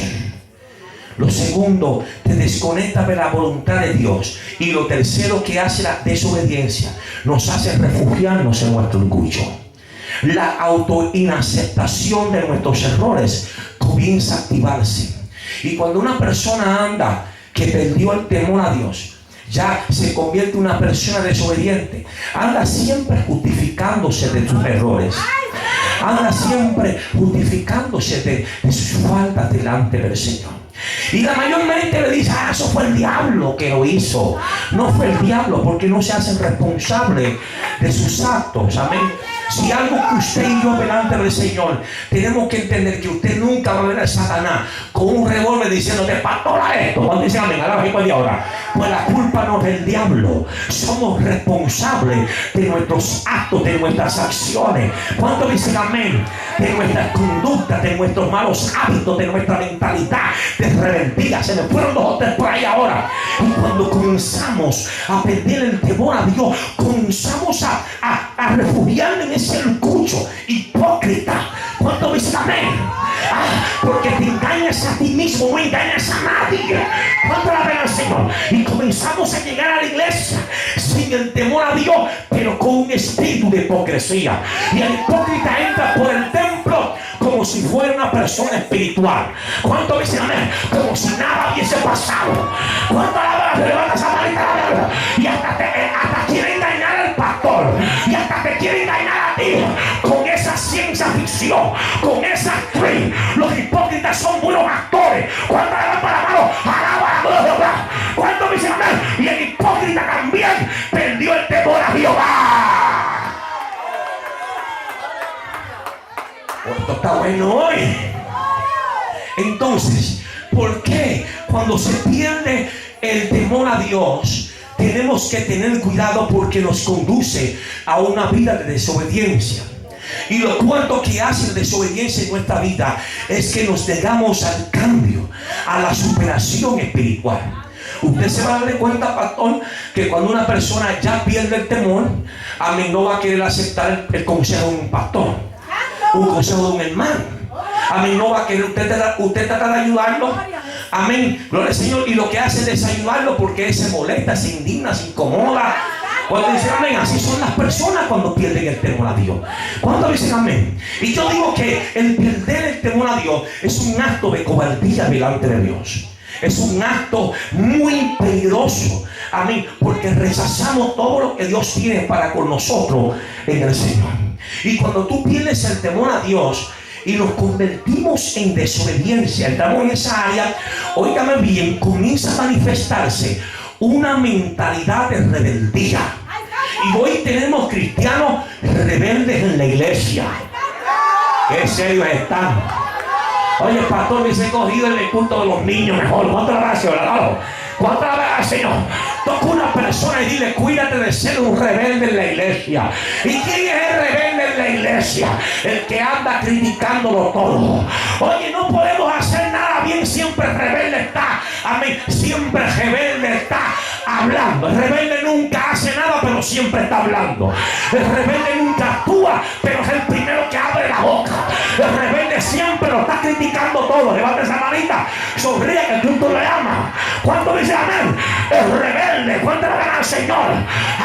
Lo segundo, te desconecta de la voluntad de Dios. Y lo tercero que hace la desobediencia, nos hace refugiarnos en nuestro orgullo. La autoinaceptación de nuestros errores comienza a activarse. Y cuando una persona anda que perdió el temor a Dios, ya se convierte en una persona desobediente, anda siempre justificándose de sus errores, anda siempre justificándose de sus faltas delante del Señor. Y la mayor mente le dice, eso fue el diablo que lo hizo. No fue el diablo, porque no se hacen responsables de sus actos. Amén. Si algo que usted y yo delante del Señor, tenemos que entender que usted nunca va a ver a Satanás con un revólver diciéndote, pastora esto. Cuando dice amén, a la de ahora, pues la culpa no es del diablo. Somos responsables de nuestros actos, de nuestras acciones. ¿Cuánto dicen amén? De nuestras conductas, de nuestros malos hábitos, de nuestra mentalidad de rebeldía. Se me fueron 2 o 3 por ahí ahora. Y cuando comenzamos a perder el temor a Dios, comenzamos a refugiarnos en ese orgullo hipócrita. ¿Cuánto dicen amén? Porque te engañas a ti mismo, no engañas a nadie. ¿Cuánto la ven al Señor? Y comenzamos a llegar a la iglesia sin el temor a Dios, pero con un espíritu de hipocresía. Y el hipócrita entra por el templo como si fuera una persona espiritual. ¿Cuánto dicen amén? Como si nada hubiese pasado. ¿Cuánto la ven? Levanta esa manita y hasta quiere engañar al pastor, y hasta te quiere engañar a ti con esa ciencia ficción, con esa actriz. Los hipócritas son buenos actores. Cuando le dan para la mano, alaba a Jehová. ¿Cuánto dicen amén? Y el hipócrita también perdió el temor a Jehová. Esto está bueno hoy. Entonces, ¿por qué cuando se pierde el temor a Dios tenemos que tener cuidado? Porque nos conduce a una vida de desobediencia. Y lo cuanto que hace la desobediencia en nuestra vida es que nos negamos al cambio, a la superación espiritual. Usted se va a dar cuenta, pastor, que cuando una persona ya pierde el temor, amén, no va a querer aceptar el consejo de un pastor, un consejo de un hermano. Amén, no va a querer usted tratar de ayudarlo. Amén, gloria al Señor. Y lo que hace es desayudarlo porque él se molesta, se indigna, se incomoda. Cuando dicen amén, así son las personas cuando pierden el temor a Dios. Cuando dicen amén. Y yo digo que el perder el temor a Dios es un acto de cobardía delante de Dios. Es un acto muy peligroso. Amén. Porque rechazamos todo lo que Dios tiene para con nosotros en el Señor. Y cuando tú pierdes el temor a Dios y nos convertimos en desobediencia, entramos en esa área, óigame bien, comienza a manifestarse una mentalidad de rebeldía. Y hoy tenemos cristianos rebeldes en la iglesia. ¿Qué serios están? Oye, pastor, me he cogido en el culto de los niños mejor. ¿Cuánto la gracia? ¿Cuánto la gracia, Señor? Toca una persona y dile, cuídate de ser un rebelde en la iglesia. ¿Y quién es el rebelde en la iglesia? El que anda criticándolo todo. Oye, no podemos hacer nada bien, siempre el rebelde está. Amén. Siempre el rebelde está hablando. El rebelde nunca hace nada, pero siempre está hablando. El rebelde nunca actúa, pero es el primero que abre la boca. El rebelde siempre lo está criticando todo. Levanta esa manita, sonríe que el culto le ama. ¿Cuánto dice amén? El rebelde, ¿cuánto le dan al Señor?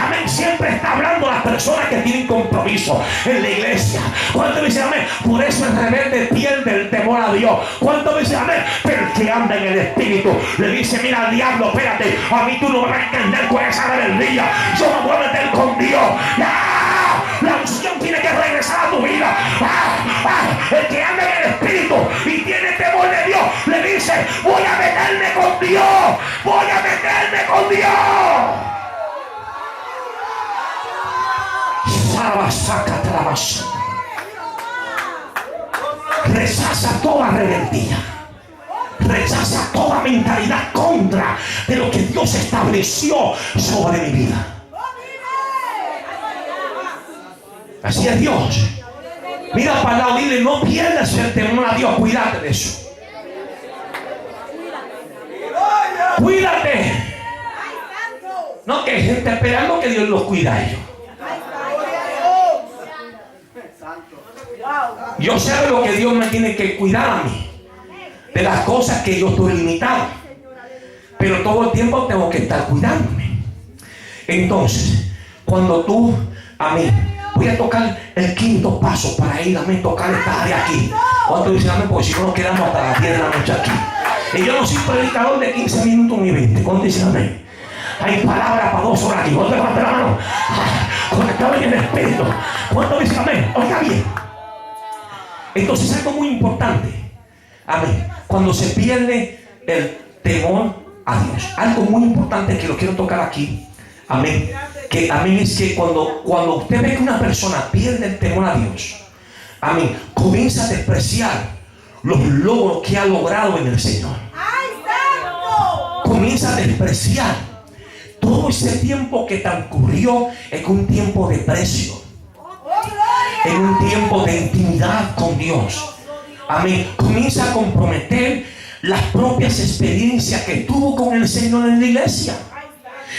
Amén, siempre está hablando a las personas que tienen compromiso en la iglesia. ¿Cuánto dice amén? Por eso el rebelde pierde el temor a Dios. ¿Cuánto dice amén? Pero el que anda en el espíritu le dice, mira al diablo, espérate, a mí tú no me vas a entender con esa rebeldía. Yo me voy a meter con Dios. ¡Ah! La unción tiene que regresar a tu vida. El que anda en el espíritu y tiene temor de Dios le dice, voy a meterme con Dios, voy a meterme con Dios. Rechaza toda rebeldía, rechaza toda mentalidad contra de lo que Dios estableció sobre mi vida. Así es Dios. Mira para el lado, dile, no pierdas el temor a Dios, cuídate de eso. Cuídate. No, que hay gente esperando que Dios los cuida a ellos. Yo sé de lo que Dios me tiene que cuidar a mí, de las cosas que yo estoy limitado, pero todo el tiempo tengo que estar cuidándome. Entonces, cuando tú, amén, voy a tocar el quinto paso para ir, amén, tocar esta área aquí. ¿Cuánto dicen amén? Porque si no nos quedamos hasta las 10 de la noche aquí. Y yo no soy predicador de 15 minutos ni 20. ¿Cuánto dicen amén? Hay palabras para 2 horas aquí. ¿Cuánto levanta la mano? Conectado en el espíritu. ¿Cuánto dicen amén? Oiga bien. Entonces es algo muy importante. Amén. Cuando se pierde el temor a Dios. Algo muy importante que lo quiero tocar aquí. Amén. Que amén es que cuando usted ve que una persona pierde el temor a Dios, amén, comienza a despreciar los logros que ha logrado en el Señor. Comienza a despreciar todo ese tiempo que transcurrió en un tiempo de precio, en un tiempo de intimidad con Dios. Amén. Comienza a comprometer las propias experiencias que tuvo con el Señor en la iglesia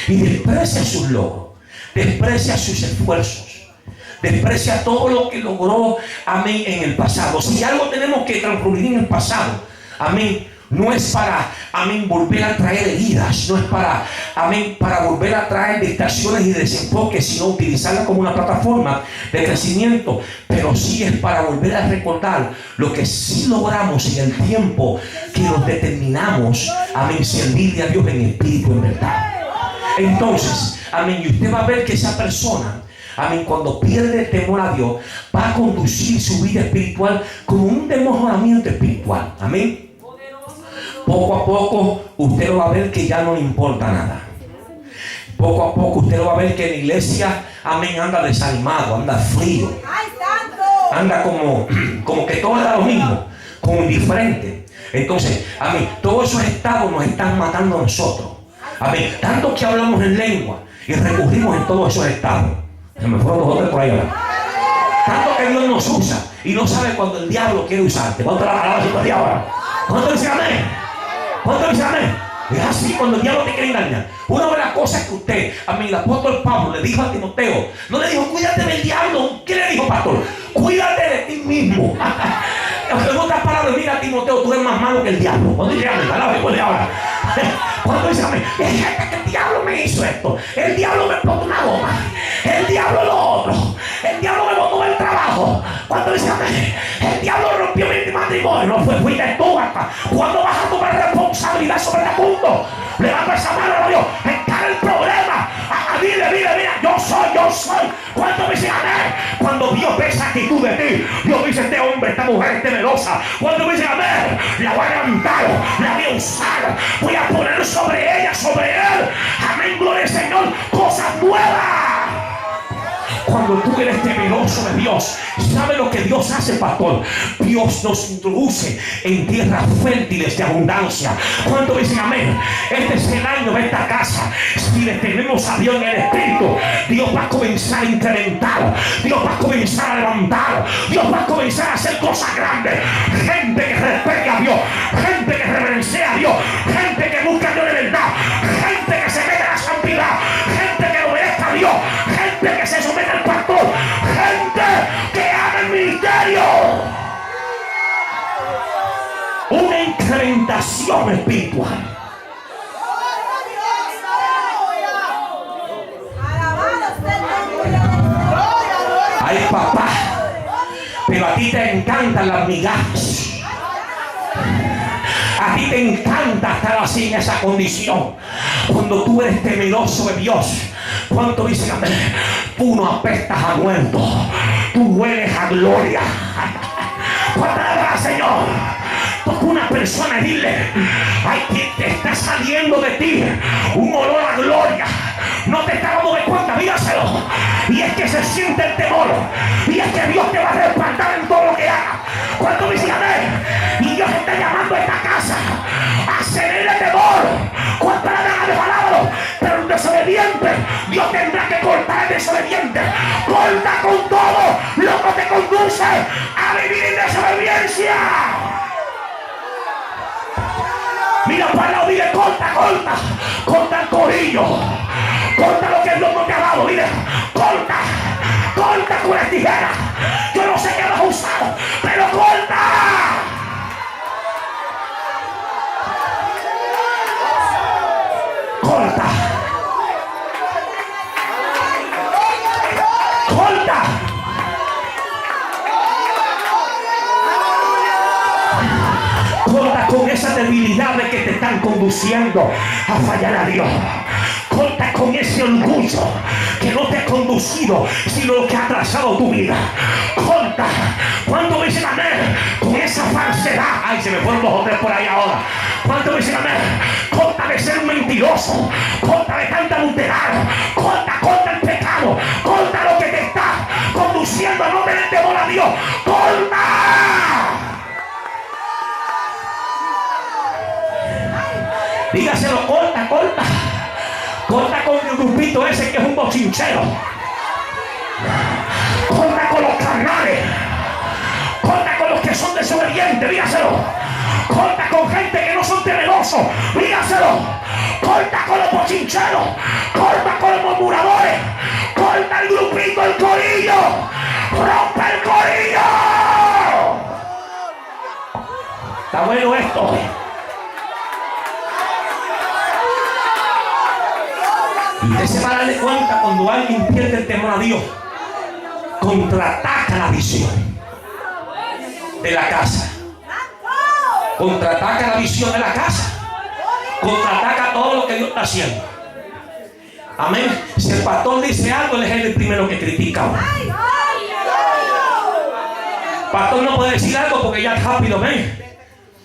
y desprecia sus logros, desprecia sus esfuerzos, desprecia todo lo que logró, amén, en el pasado. Si algo tenemos que transcurrir en el pasado, amén, no es para, amén, volver a traer heridas, no es para, amén, para volver a traer distracciones y desenfoques, sino utilizarla como una plataforma de crecimiento, pero sí es para volver a recordar lo que sí logramos en el tiempo que nos determinamos, amén, servirle a Dios en espíritu, en verdad. Entonces, amén, y usted va a ver que esa persona, amén, cuando pierde el temor a Dios, va a conducir su vida espiritual como un desmejoramiento espiritual. Amén. Poco a poco usted lo va a ver que ya no le importa nada. Poco a poco usted lo va a ver que en la iglesia, amén, anda desanimado, anda frío. anda como que todo era lo mismo, como indiferente. Entonces, amén, todos esos estados nos están matando a nosotros. Amén, tanto que hablamos en lengua y recurrimos en todos esos estados. Se me fueron 2 o 3 por ahí ahora. Tanto que Dios nos usa y no sabe cuando el diablo quiere usarte. ¿Cuánto la palabra de ahora? ¿Cuánto dice amén? ¿Cuánto dice amén? Es así cuando el diablo te quiere engañar. Una de las cosas que usted, a mí el apóstol Pablo le dijo a Timoteo, no le dijo cuídate del diablo. ¿Qué le dijo, pastor? Cuídate de ti mismo. En otras palabras, mira, Timoteo, tú eres más malo que el diablo. ¿Cuánto dice amén? Ahora. ¿Cuánto dice amén? El diablo me hizo esto. El diablo me explotó una goma. El diablo lo otro. El diablo me botó del trabajo. ¿Cuánto dice amén? El diablo rompió mi matrimonio. No fuiste tú hasta. ¿Cuándo vas a tomar responsabilidad sobre el asunto? Levanta esa mano a Dios. Encara el problema. Mira, yo soy. ¿Cuánto dice amén? Cuando Dios ve esa actitud de ti, Dios dice, este hombre, esta mujer es temerosa. Cuando dice amén, la voy a levantar, la voy a usar, voy a poner sobre ella, sobre él. Amén, gloria al Señor, cosas nuevas. Cuando tú eres temeroso de Dios, ¿sabe lo que Dios hace, pastor? Dios nos introduce en tierras fértiles de abundancia. ¿Cuánto dicen amén? Este es el año de esta casa. Si le tenemos a Dios en el Espíritu, Dios va a comenzar a incrementar. Dios va a comenzar a levantar. Dios va a comenzar a hacer cosas grandes. Gente que respete a Dios, gente que reverencia a Dios, gente que busca a Dios de verdad, gente que se mete a la santidad, gente que obedezca a Dios, gente que se somete al pastor, gente que ama el ministerio. Una incrementación espiritual. Ay, papá, pero a ti te encantan las migajas. A ti te encanta estar así en esa condición. Cuando tú eres temeroso de Dios, ¿cuánto dicen amén? Tú no apestas a muerto, tú hueles a gloria. ¿Cuánto le da, Señor? Toca una persona y dile, ay, que te está saliendo de ti un olor a gloria. No te estás dando de cuenta, dígaselo. Y es que se siente el temor. Y es que Dios te va a respaldar en todo lo que haga. ¿Cuánto dicen amén? Y Dios está llamando a esta casa a ceder el temor. ¿Cuánto le dan a palabra? Pero el desobediente, Dios tendrá que cortar el desobediente. Corta con todo lo que te conduce a vivir en desobediencia. Mira para el lado, dile, corta el corillo, corta lo que Dios no te ha dado, dile, corta con las tijeras. Yo no sé qué vas a usar, pero corta. Corta. Corta con esa debilidad de que te están conduciendo a fallar a Dios. Corta con ese orgullo que no te ha conducido, sino que ha atrasado tu vida. Corta. ¿Cuánto dicen amén? Con esa falsedad. Ay, se me fueron 2 o 3 por ahí ahora. ¿Cuánto dicen amén? Corta de ser un mentiroso. Corta de tanta adulterar. Corta el pecado. Corta lo que te está conduciendo a no tener temor a Dios. Corta. Dígaselo, corta. Corta con el grupito ese que es un bochinchero. Corta con los carnales. Corta con los que son desobedientes, dígaselo. Corta con gente que no son temerosos, dígaselo. Corta con los bochincheros. Corta con los murmuradores. Corta el grupito, el corillo. Rompe el corillo. Está bueno esto. Y usted se va a darle cuenta cuando alguien pierde el temor a Dios. Contraataca la visión de la casa. Contraataca la visión de la casa. Contraataca todo lo que Dios está haciendo. Amén. Si el pastor dice algo, él es el primero que critica. El pastor no puede decir algo porque ya rápido ven.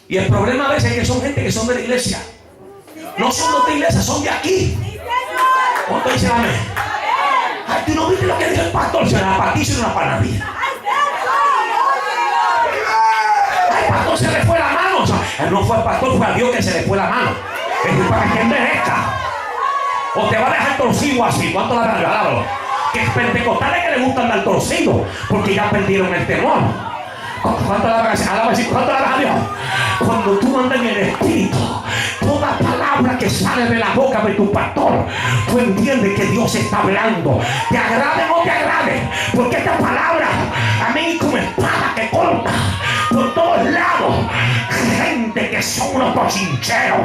Y el problema a veces es que son gente que son de la iglesia. No son de otra iglesia, son de aquí. ¿Cuánto dicen amén? Ay, tú no viste lo que dijo el pastor, será para ti, será para nadie. no fue al pastor, fue a Dios que se le fue la mano. Es para que envejezca. O te va a dejar torcido así. ¿Cuánto la han regalado? Que pentecostales que le gustan dar torcido, porque ya perdieron el temor. ¿Cuánto la van a Dios? Cuando tú andas en el Espíritu, toda palabra que sale de la boca de tu pastor, tú entiendes que Dios está hablando. Te agrade o no te agrade, porque esta palabra, amén, como espada que corta por todos lados. Gente que son unos bochincheros,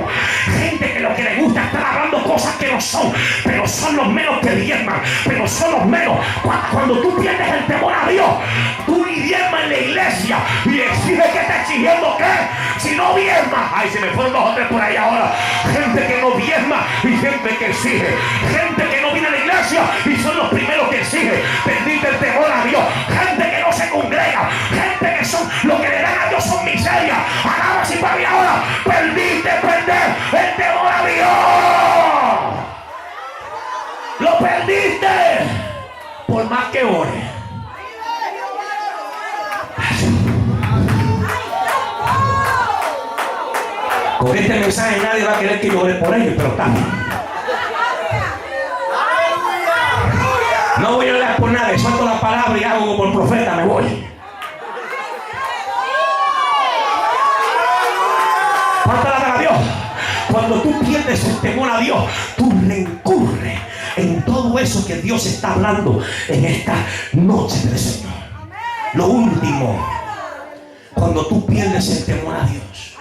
gente que lo que le gusta es estar hablando cosas que no son, pero son los menos que diezman, pero son los menos. Cuando tú pierdes el temor a Dios, tú ni diezmas en la iglesia y exige que está exigiendo que si no diezma, ay, se me fueron 2 o 3 por ahí ahora. Gente que no diezma y gente que exige, gente que no viene a la iglesia y son los primeros que exigen. Bendito el temor a Dios. Gente que no se congrega, gente que son lo que le dan a Dios son miseria. Alaba sin para mí ahora. Perdiste perder el temor a Dios. Lo perdiste por más que ores. Con este mensaje nadie va a querer que yo ore por ellos, pero también. No voy a orar por nadie, suelto la palabra y hago como por profeta, me voy. ¿Cuánto la da a Dios? Cuando tú pierdes el temor a Dios, tú reincurres en todo eso que Dios está hablando en esta noche del Señor. Lo último, cuando tú pierdes el temor a Dios,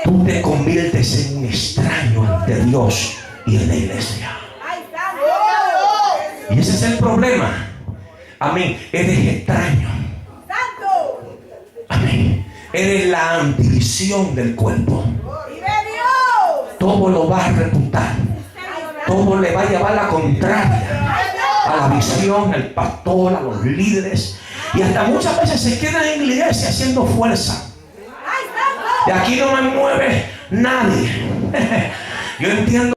tú te conviertes en un extraño ante Dios y en la iglesia. Y ese es el problema. Amén. Eres extraño. Amén. Eres la antivisión del cuerpo. Todo lo va a reputar. Todo le va a llevar la contraria a la visión, al pastor, a los líderes. Y hasta muchas veces se quedan en la iglesia haciendo fuerza. De aquí no me mueve nadie. Yo entiendo